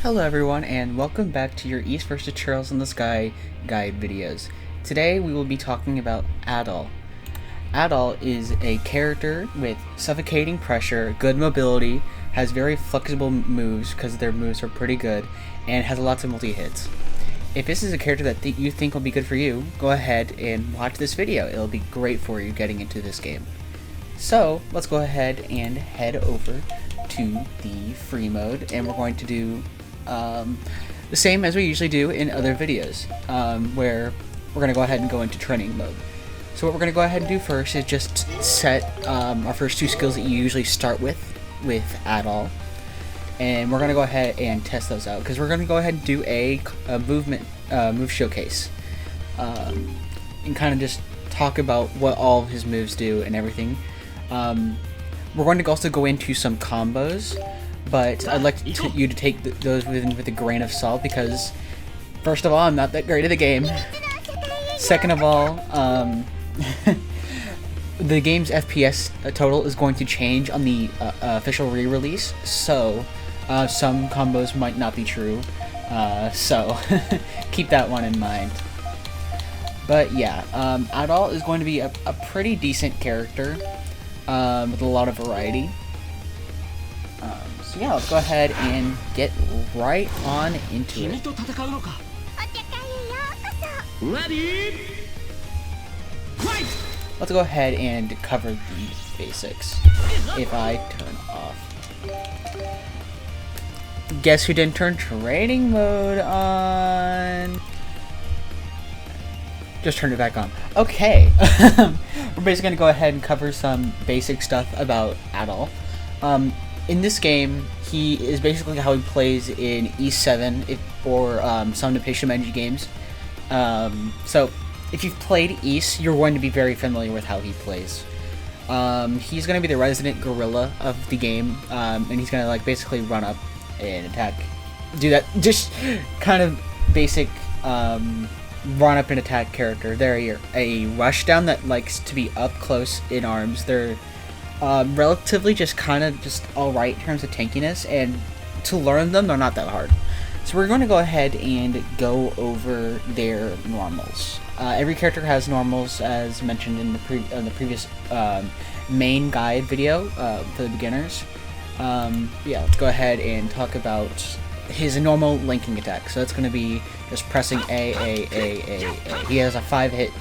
Hello everyone, and welcome back to your East vs. Trails in the Sky guide videos. Today we will be talking about Adol. Adol is a character with suffocating pressure, good mobility, has very flexible moves because their moves are pretty good, and has lots of multi-hits. If this is a character that you think will be good for you, go ahead and watch this video. It'll be great for you getting into this game. So let's go ahead and head over to the free mode, and we're going to do the same as we usually do in other videos, where we're going to go ahead and go into training mode. So what we're going to go ahead and do first is just set our first two skills that you usually start with Adol, and we're going to go ahead and test those out, because we're going to go ahead and do a move showcase, and kind of just talk about what all of his moves do and everything. We're going to also go into some combos, but I'd like you to take those with a grain of salt, because first of all, I'm not that great at the game. Second of all, the game's FPS total is going to change on the official re-release, so some combos might not be true, so keep that one in mind. But yeah, Adol is going to be a pretty decent character with a lot of variety. So yeah, let's go ahead and get right on into it. Let's go ahead and cover the basics. If I turn off. Guess who didn't turn training mode on? Just turned it back on. Okay. We're basically going to go ahead and cover some basic stuff about Adol. In this game, he is basically how he plays in E7 or some Depiction Energy games. So, if you've played East, you're going to be very familiar with how he plays. He's going to be the resident gorilla of the game, and he's going to like basically run up and attack. Do that, just kind of basic run up and attack character. They're a rushdown that likes to be up close in arms. They're relatively just alright in terms of tankiness, and to learn them, they're not that hard. So we're going to go ahead and go over their normals. Every character has normals, as mentioned in the previous main guide video for the beginners. Yeah, let's go ahead and talk about his normal linking attack. So that's going to be just pressing A. He has a 5-hit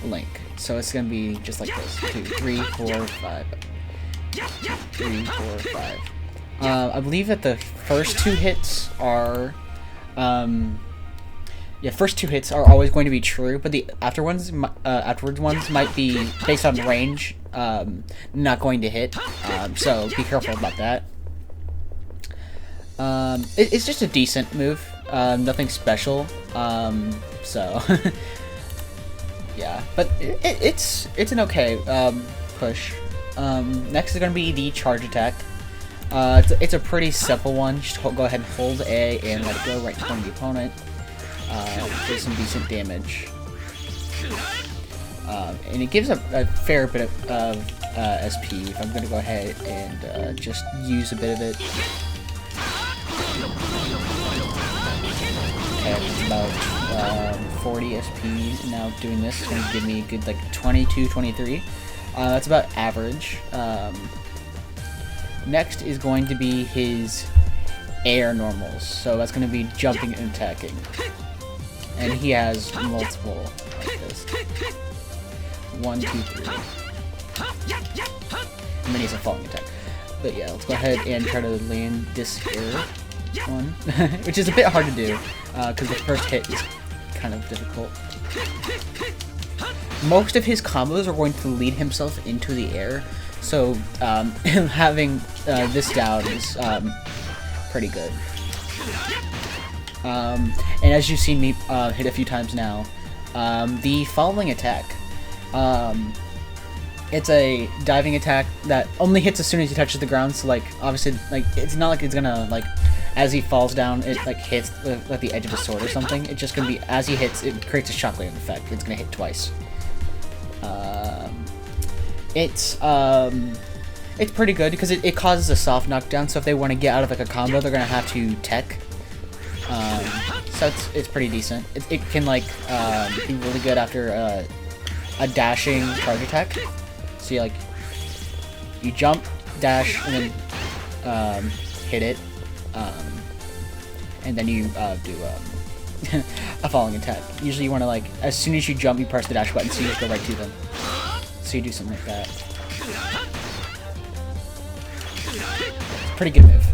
link. So it's going to be just like this. 2, 3, 4, 5. 3, 4, 5. I believe that the first two hits are... first two hits are always going to be true, but the afterwards ones might be, based on range, not going to hit. So be careful about that. It's just a decent move. Nothing special. So... yeah, but it's an okay push. Next is going to be the charge attack. It's a pretty simple one. Just go ahead and hold A and let it go right in front of the opponent. Do some decent damage. And it gives a fair bit of SP. I'm going to go ahead and just use a bit of it. Okay, about 40 SP now doing this. It's going to give me a good like 22, 23. That's about average. Next is going to be his air normals. So that's going to be jumping and attacking. And he has multiple like this. 1, 2, 3. And then he has a falling attack. But yeah, let's go ahead and try to land this air one. Which is a bit hard to do, because the first hit is kind of difficult. Most of his combos are going to lead himself into the air, so having this down is pretty good. And as you've seen me hit a few times now, the following attack, it's a diving attack that only hits as soon as he touches the ground, so like obviously like it's not like it's gonna like as he falls down it like hits like the edge of a sword or something. It's just gonna be as he hits, it creates a shockwave effect. It's gonna hit twice. It's It's pretty good because it causes a soft knockdown, so if they want to get out of like a combo, they're gonna have to tech. So it's pretty decent. It can like be really good after a dashing charge attack. So you jump, dash, and then hit it, and then you do a falling attack. Usually you want to like, as soon as you jump, you press the dash button, so you just go right to them. So you do something like that. Pretty good move.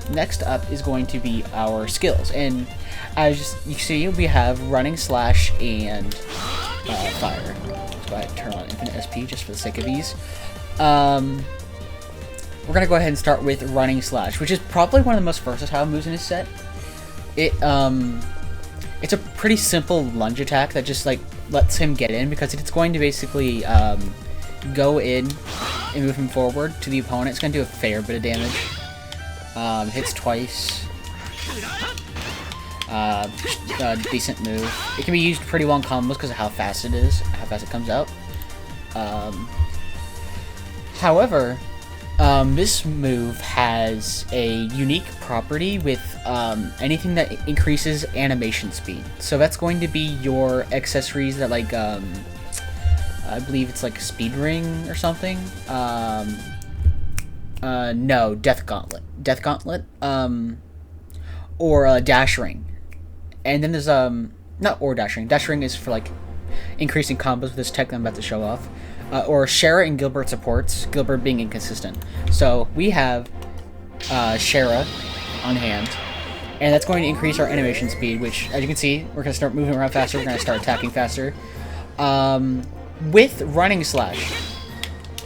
Next up is going to be our skills, and as you see, we have running, slash, and fire. Let's go ahead and turn on infinite SP just for the sake of these. We're gonna go ahead and start with running slash, which is probably one of the most versatile moves in his set. It's a pretty simple lunge attack that just like lets him get in, because it's going to basically go in and move him forward to the opponent. It's gonna do a fair bit of damage. Hits twice. Decent move. It can be used pretty well in combos because of how fast it is, how fast it comes out. However, this move has a unique property with anything that increases animation speed. So that's going to be your accessories that like, I believe it's like speed ring or something. No, Death Gauntlet, or dash ring. And then there's not or dash ring. Dash ring is for like increasing combos with this tech that I'm about to show off. Or Shara and Gilbert supports, Gilbert being inconsistent. So we have Shara on hand, and that's going to increase our animation speed, which, as you can see, we're going to start moving around faster, we're going to start attacking faster. With running slash,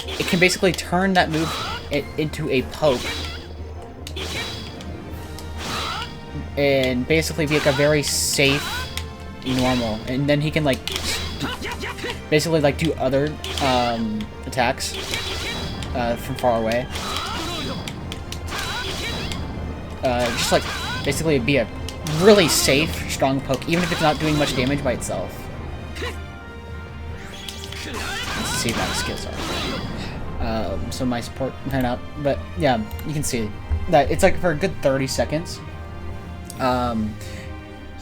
it can basically turn that move into a poke, and basically be like a very safe normal, and then he can like basically like do other attacks from far away. Just like basically be a really safe, strong poke, even if it's not doing much damage by itself. Let's see what my skills are. So my support went up, but yeah, you can see that it's like for a good 30 seconds.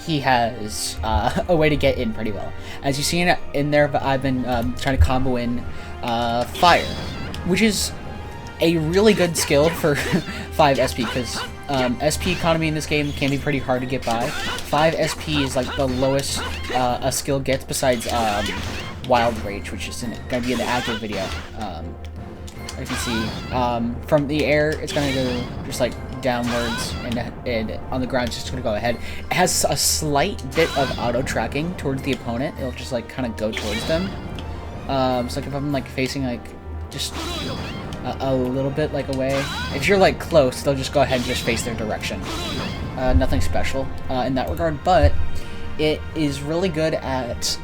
He has a way to get in pretty well. As you see in there, but I've been trying to combo in fire, which is a really good skill for 5 SP, because SP economy in this game can be pretty hard to get by. 5 SP is like the lowest a skill gets besides Wild Rage, which is going to be in the active video. As you can see, from the air, it's going to go just like downwards, and on the ground, it's just going to go ahead. It has a slight bit of auto tracking towards the opponent. It'll just like kind of go towards them. So like if I'm like facing like just a little bit like away, if you're like close, they'll just go ahead and just face their direction. Nothing special in that regard, but it is really good at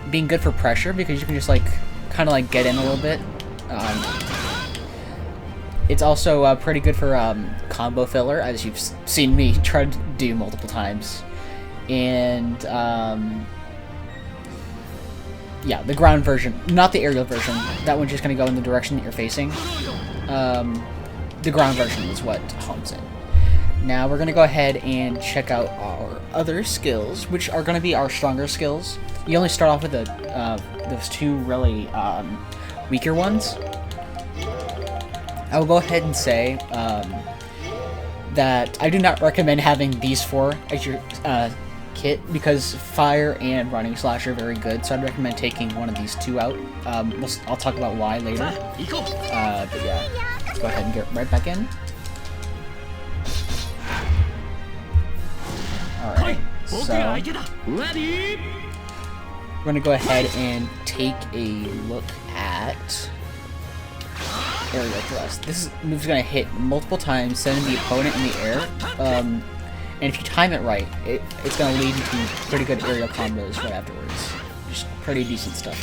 being good for pressure, because you can just like kind of like get in a little bit. It's also pretty good for combo filler, as you've seen me try to do multiple times. And yeah, the ground version, not the aerial version. That one's just going to go in the direction that you're facing. The ground version is what homes in. Now we're going to go ahead and check out our other skills, which are going to be our stronger skills. You only start off with those two really weaker ones. I will go ahead and say that I do not recommend having these 4 as your kit, because fire and running slash are very good, so I'd recommend taking one of these 2 out. I'll talk about why later. But yeah, let's go ahead and get right back in. Alright, so we're going to go ahead and take a look at aerial thrust. This move's going to hit multiple times, sending the opponent in the air. And if you time it right, it's going to lead to pretty good aerial combos right afterwards. Just pretty decent stuff.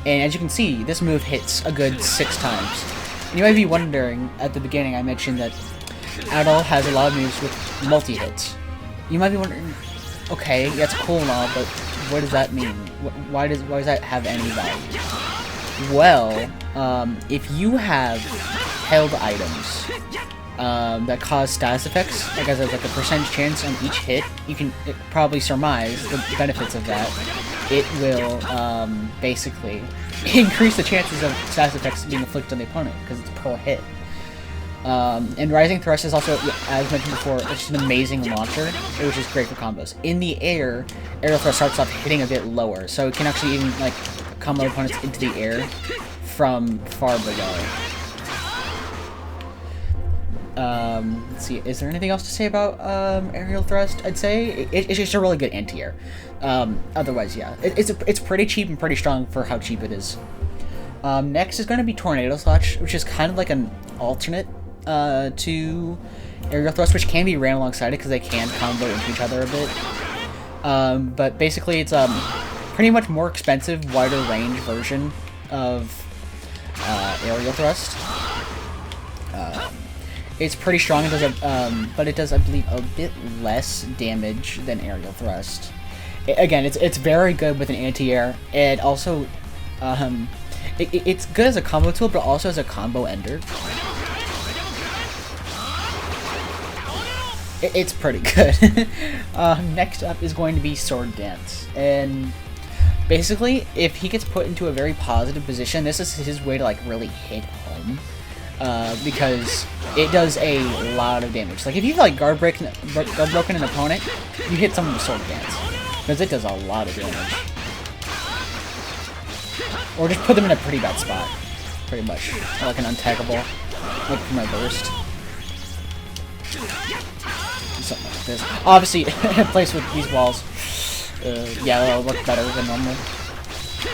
And as you can see, this move hits a good 6 times. And you might be wondering, at the beginning I mentioned that Adol has a lot of moves with multi-hits. You might be wondering, okay, that's cool and all, but what does that mean? Why does that have any value? Well, if you have held items that cause status effects, like as like a percentage chance on each hit, you can probably surmise the benefits of that. It will basically increase the chances of status effects being inflicted on the opponent because it's per hit. And Rising Thrust is also, as mentioned before, it's an amazing launcher, which is great for combos. In the air, Aerial Thrust starts off hitting a bit lower, so it can actually even like combo opponents into the air from far below. Let's see, is there anything else to say about Aerial Thrust? I'd say it's just a really good anti-air. Otherwise, yeah, it's pretty cheap and pretty strong for how cheap it is. Next is going to be Tornado Slash, which is kind of like an alternate to Aerial Thrust, which can be ran alongside it because they can combo into each other a bit. But basically, it's pretty much more expensive, wider range version of Aerial Thrust. It's pretty strong. It does but it does, I believe, a bit less damage than Aerial Thrust. Again, it's very good with an anti-air, and also it's good as a combo tool, but also as a combo ender. It's pretty good. Next up is going to be Sword Dance, and basically, if he gets put into a very positive position, this is his way to like really hit home. Because it does a lot of damage. Like if you've like guard broken an opponent, you hit someone with Sword Dance, because it does a lot of damage. Or just put them in a pretty bad spot, pretty much, like an untaggable, like for my burst, something like this. Obviously, in place with these walls, yeah, that'll look better than normal.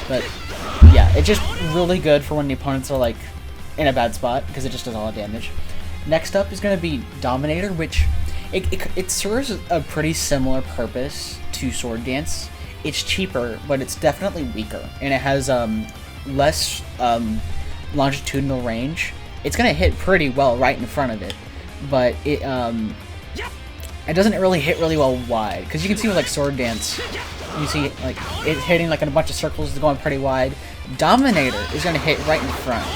But yeah, it's just really good for when the opponents are like in a bad spot, because it just does a lot of damage. Next up is going to be Dominator, which it serves a pretty similar purpose to Sword Dance. It's cheaper, but it's definitely weaker, and it has less longitudinal range. It's going to hit pretty well right in front of it, but it doesn't really hit really well wide, because you can see with like Sword Dance, you see like it hitting like in a bunch of circles, going pretty wide. Dominator is going to hit right in front.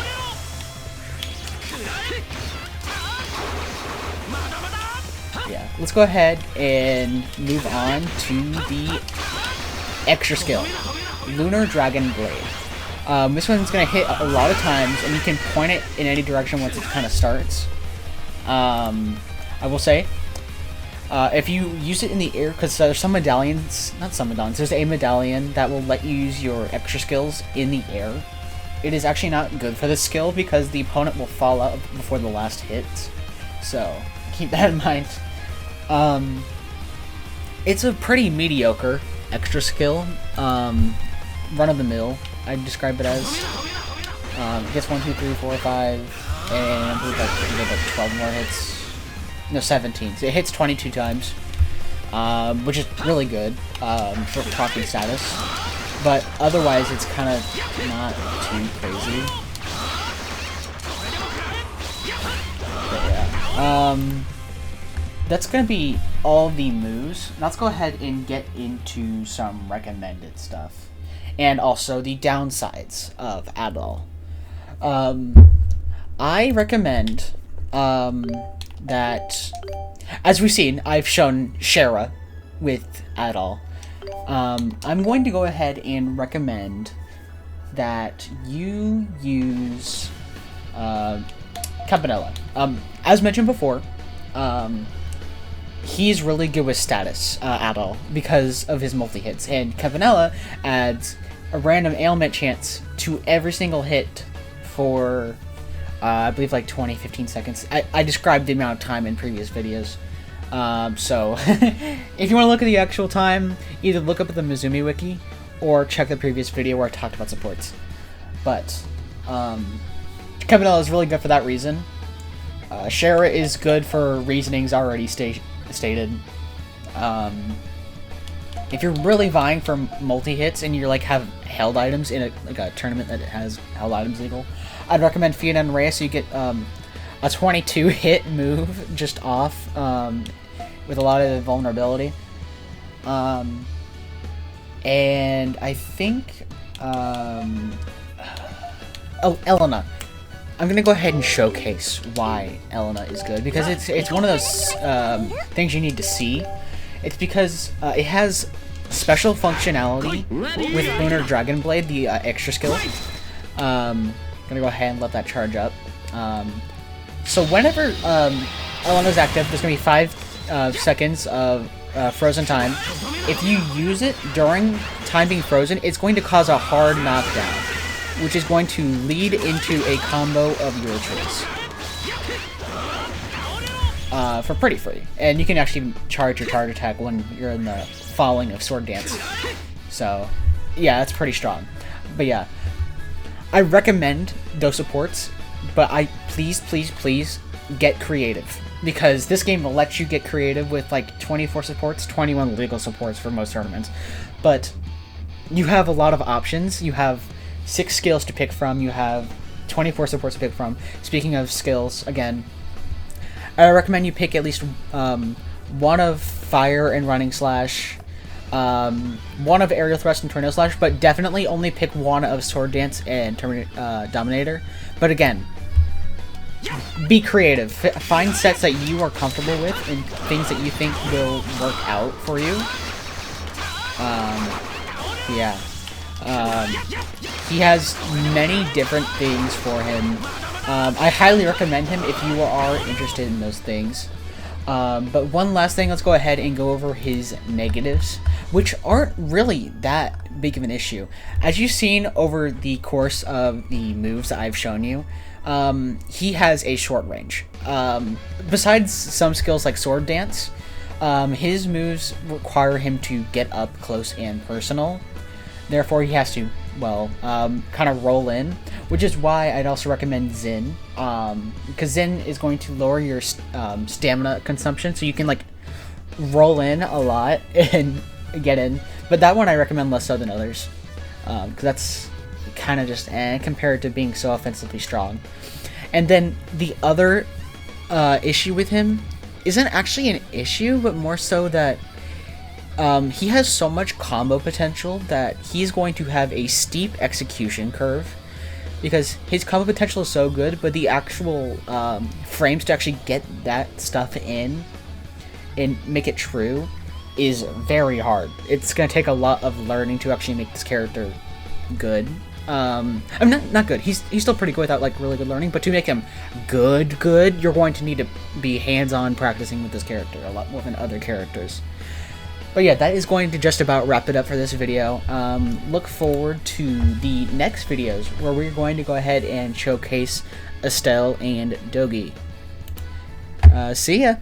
Yeah, let's go ahead and move on to the extra skill, Lunar Dragon Blade. This one's going to hit a lot of times, and you can point it in any direction once it kind of starts. I will say, if you use it in the air, because there's some medallions, not some medallions, there's a medallion that will let you use your extra skills in the air. It is actually not good for this skill, because the opponent will fall out before the last hit, so keep that in mind. It's a pretty mediocre extra skill, run-of-the-mill, I'd describe it as. It gets 1, 2, 3, 4, 5, and I believe like 12 more hits. No, 17. So it hits 22 times, which is really good for proccing status. But otherwise, it's kind of not too crazy. But yeah. That's going to be all the moves. Now let's go ahead and get into some recommended stuff. And also the downsides of Adol. I recommend that, as we've seen, I've shown Shara with Adol. I'm going to go ahead and recommend that you use Campanella. As mentioned before, he's really good with status, Adol, because of his multi-hits, and Campanella adds a random ailment chance to every single hit for, I believe, like 20-15 seconds. I described the amount of time in previous videos, so if you want to look at the actual time, either look up at the Mizumi wiki, or check the previous video where I talked about supports. But, Campanella is really good for that reason. Shara is good for reasonings already stated. If you're really vying for multi-hits and you're like have held items in a tournament that has held items legal, I'd recommend Fiona and Reyes, so you get a 22 hit move just off with a lot of vulnerability. And I think Oh, Elena. I'm gonna go ahead and showcase why Elena is good, because it's one of those things you need to see. It's because it has special functionality with Lunar Dragon Blade, the extra skill. Gonna go ahead and let that charge up. So whenever Elena's active, there's gonna be 5 seconds of frozen time. If you use it during time being frozen, it's going to cause a hard knockdown, which is going to lead into a combo of your choice. For pretty free. And you can actually charge your target attack when you're in the following of Sword Dance. So, yeah, that's pretty strong. But yeah, I recommend those supports, but please get creative. Because this game will let you get creative with like 24 supports, 21 legal supports for most tournaments. But you have a lot of options. You have 6 skills to pick from. You have 24 supports to pick from. Speaking of skills, again, I recommend you pick at least one of Fire and Running Slash, one of Aerial Thrust and Tornado Slash, but definitely only pick one of Sword Dance and Dominator. But again, be creative. Find sets that you are comfortable with and things that you think will work out for you. Yeah. He has many different things for him. I highly recommend him if you are interested in those things. But one last thing, let's go ahead and go over his negatives, which aren't really that big of an issue. As you've seen over the course of the moves that I've shown you, he has a short range. Besides some skills like Sword Dance, his moves require him to get up close and personal. Therefore, he has to, well, kind of roll in, which is why I'd also recommend Xin, because Xin is going to lower your stamina consumption, so you can, like, roll in a lot and get in. But that one I recommend less so than others, because that's kind of just compared to being so offensively strong. And then the other issue with him isn't actually an issue, but more so that he has so much combo potential that he's going to have a steep execution curve, because his combo potential is so good, but the actual frames to actually get that stuff in and make it true is very hard. It's going to take a lot of learning to actually make this character good. I'm not good. He's still pretty good without like really good learning, but to make him good, you're going to need to be hands-on practicing with this character a lot more than other characters. But yeah, that is going to just about wrap it up for this video. Look forward to the next videos where we're going to go ahead and showcase Estelle and Dogi. See ya!